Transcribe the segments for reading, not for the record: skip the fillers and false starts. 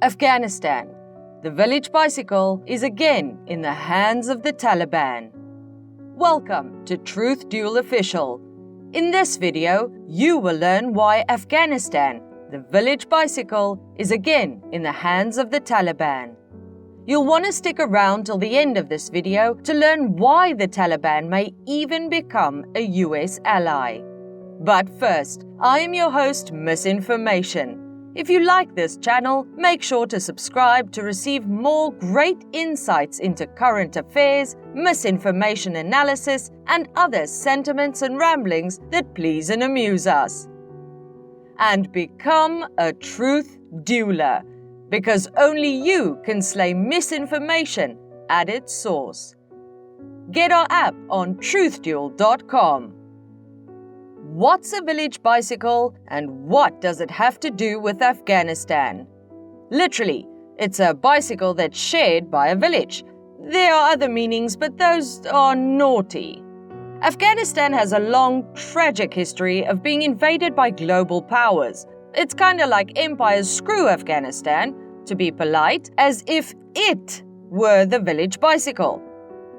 Afghanistan. The village bicycle is again in the hands of the Taliban. Welcome to Truth Duel Official. In this video, you will learn why Afghanistan, the village bicycle, is again in the hands of the Taliban. You'll want to stick around till the end of this video to learn why the Taliban may even become a US ally. But first, I am your host, Misinformation. If you like this channel, make sure to subscribe to receive more great insights into current affairs, misinformation analysis, and other sentiments and ramblings that please and amuse us. And become a truth dueler, because only you can slay misinformation at its source. Get our app on truthduel.com. What's a village bicycle and what does it have to do with Afghanistan? Literally, it's a bicycle that's shared by a village. There are other meanings, but those are naughty. Afghanistan has a long, tragic history of being invaded by global powers. It's kind of like empires screw Afghanistan, to be polite, as if it were the village bicycle.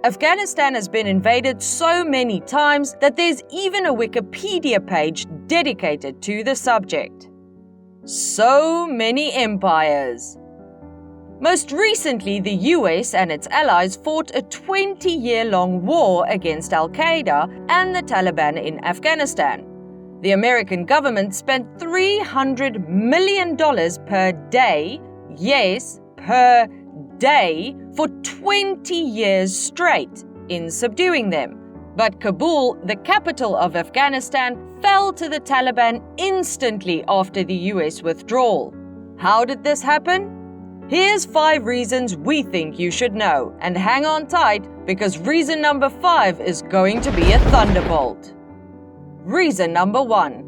Afghanistan has been invaded so many times that there's even a Wikipedia page dedicated to the subject. So many empires. Most recently, the US and its allies fought a 20-year-long war against Al-Qaeda and the Taliban in Afghanistan. The American government spent $300 million per day, yes, per day, for 20 years straight in subduing them. But Kabul, the capital of Afghanistan, fell to the Taliban instantly after the US withdrawal. How did this happen? Here's 5 reasons we think you should know, and hang on tight because reason number 5 is going to be a thunderbolt. Reason number 1.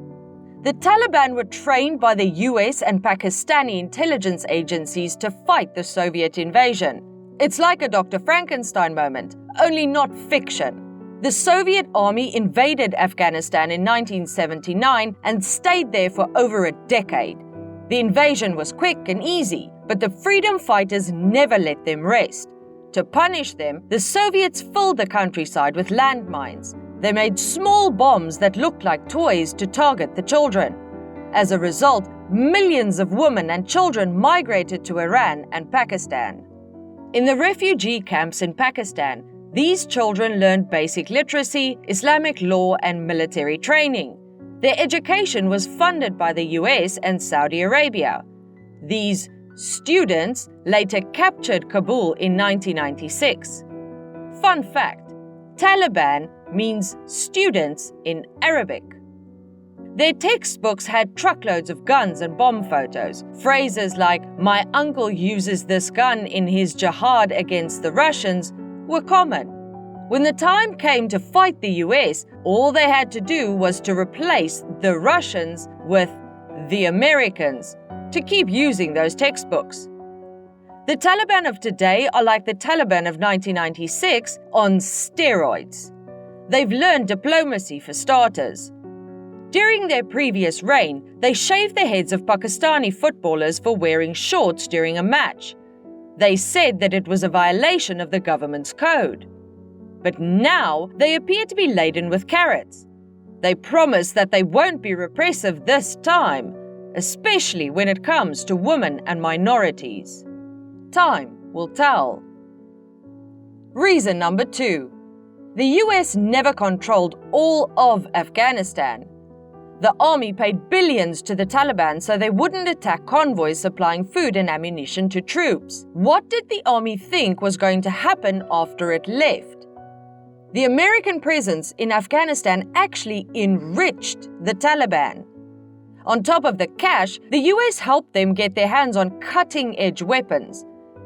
The Taliban were trained by the US and Pakistani intelligence agencies to fight the Soviet invasion. It's like a Dr. Frankenstein moment, only not fiction. The Soviet army invaded Afghanistan in 1979 and stayed there for over a decade. The invasion was quick and easy, but the freedom fighters never let them rest. To punish them, the Soviets filled the countryside with landmines. They made small bombs that looked like toys to target the children. As a result, millions of women and children migrated to Iran and Pakistan. In the refugee camps in Pakistan, these children learned basic literacy, Islamic law, and military training. Their education was funded by the US and Saudi Arabia. These students later captured Kabul in 1996. Fun fact: Taliban means students in Arabic. Their textbooks had truckloads of guns and bomb photos. Phrases like, "My uncle uses this gun in his jihad against the Russians," were common. When the time came to fight the US, all they had to do was to replace the Russians with the Americans to keep using those textbooks. The Taliban of today are like the Taliban of 1996 on steroids. They've learned diplomacy for starters. During their previous reign, they shaved the heads of Pakistani footballers for wearing shorts during a match. They said that it was a violation of the government's code. But now they appear to be laden with carrots. They promise that they won't be repressive this time, especially when it comes to women and minorities. Time will tell. Reason number 2. The US never controlled all of Afghanistan. The army paid billions to the Taliban so they wouldn't attack convoys supplying food and ammunition to troops. What did the army think was going to happen after it left? The American presence in Afghanistan actually enriched the Taliban. On top of the cash, the US helped them get their hands on cutting-edge weapons.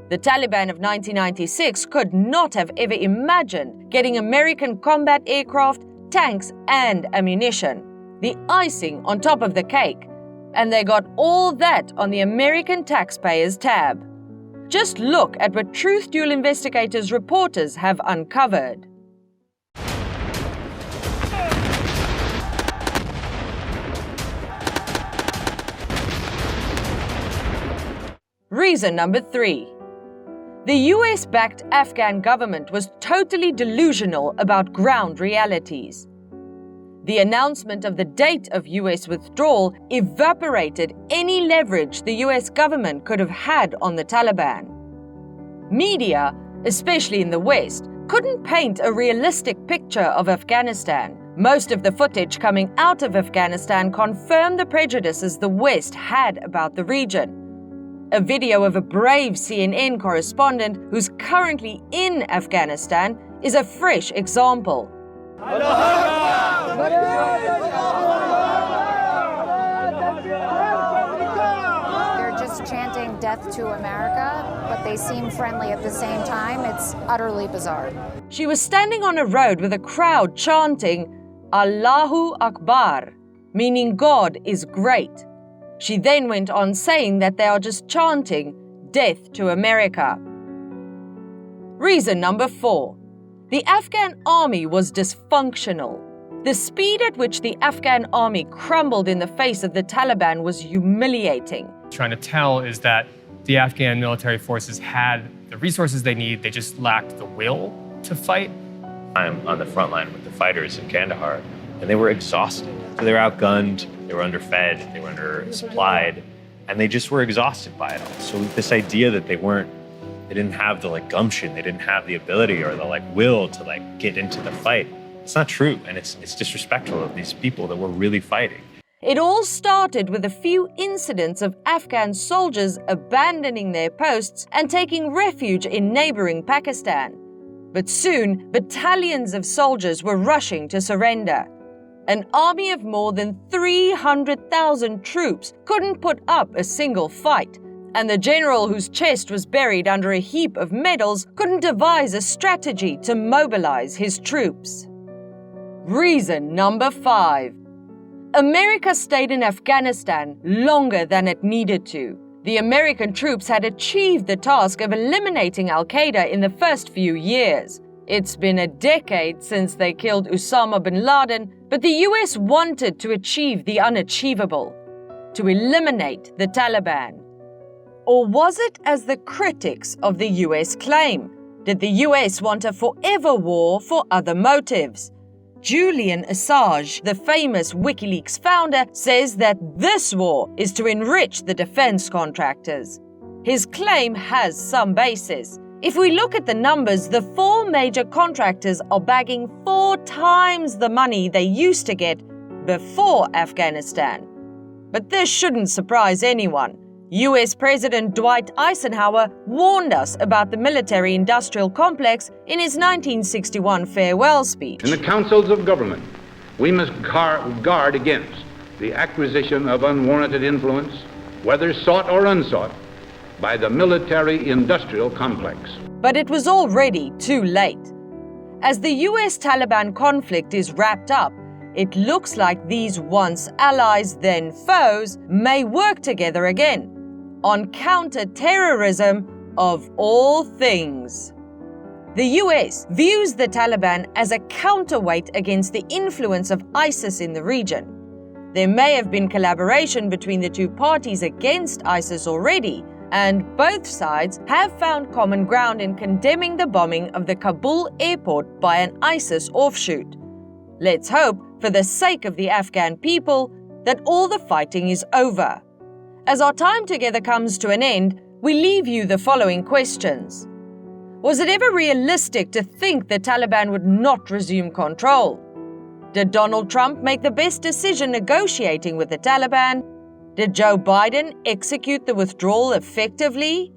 The Taliban of 1996 could not have ever imagined getting American combat aircraft, tanks, and ammunition. The icing on top of the cake. And they got all that on the American taxpayers' tab. Just look at what Truth Duel investigators' reporters have uncovered. Reason number 3. The US-backed Afghan government was totally delusional about ground realities. The announcement of the date of US withdrawal evaporated any leverage the US government could have had on the Taliban. Media, especially in the West, couldn't paint a realistic picture of Afghanistan. Most of the footage coming out of Afghanistan confirmed the prejudices the West had about the region. A video of a brave CNN correspondent who's currently in Afghanistan is a fresh example. They're just chanting death to America, but they seem friendly at the same time. It's utterly bizarre. She was standing on a road with a crowd chanting Allahu Akbar, meaning God is great. She then went on saying that they are just chanting death to America. Reason number 4. The Afghan army was dysfunctional. The speed at which the Afghan army crumbled in the face of the Taliban was humiliating. Trying to tell is that the Afghan military forces had the resources they need, they just lacked the will to fight. I'm on the front line with the fighters in Kandahar, and they were exhausted. So they were outgunned, they were underfed, they were undersupplied, and they just were exhausted by it all. So this idea that they didn't have the gumption, they didn't have the ability or the will to get into the fight, it's not true, and it's disrespectful of these people that were really fighting. It all started with a few incidents of Afghan soldiers abandoning their posts and taking refuge in neighboring Pakistan. But soon, battalions of soldiers were rushing to surrender. An army of more than 300,000 troops couldn't put up a single fight, and the general whose chest was buried under a heap of medals couldn't devise a strategy to mobilize his troops. Reason number 5. America stayed in Afghanistan longer than it needed to. The American troops had achieved the task of eliminating Al-Qaeda in the first few years. It's been a decade since they killed Osama bin Laden, but the US wanted to achieve the unachievable, to eliminate the Taliban. Or was it as the critics of the US claim? Did the US want a forever war for other motives? Julian Assange, the famous WikiLeaks founder, says that this war is to enrich the defense contractors. His claim has some basis. If we look at the numbers, the 4 major contractors are bagging 4 times the money they used to get before Afghanistan. But this shouldn't surprise anyone. US President Dwight Eisenhower warned us about the military-industrial complex in his 1961 farewell speech. In the councils of government, we must guard against the acquisition of unwarranted influence, whether sought or unsought, by the military-industrial complex. But it was already too late. As the US-Taliban conflict is wrapped up, it looks like these once allies, then foes, may work together again on counter-terrorism of all things. The US views the Taliban as a counterweight against the influence of ISIS in the region. There may have been collaboration between the two parties against ISIS already, and both sides have found common ground in condemning the bombing of the Kabul airport by an ISIS offshoot. Let's hope, for the sake of the Afghan people, that all the fighting is over. As our time together comes to an end, we leave you the following questions. Was it ever realistic to think the Taliban would not resume control? Did Donald Trump make the best decision negotiating with the Taliban? Did Joe Biden execute the withdrawal effectively?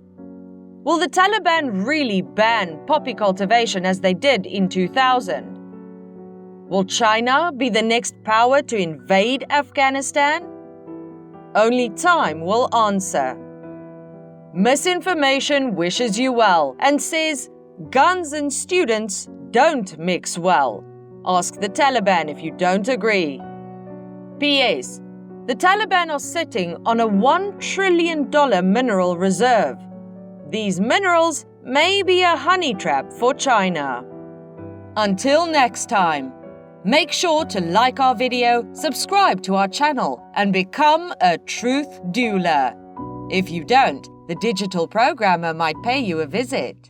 Will the Taliban really ban poppy cultivation as they did in 2000? Will China be the next power to invade Afghanistan? Only time will answer. Misinformation wishes you well and says guns and students don't mix well. Ask the Taliban if you don't agree. P.S. The Taliban are sitting on a $1 trillion mineral reserve. These minerals may be a honey trap for China. Until next time, make sure to like our video, subscribe to our channel, and become a Truth Dueler. If you don't, The digital programmer might pay you a visit.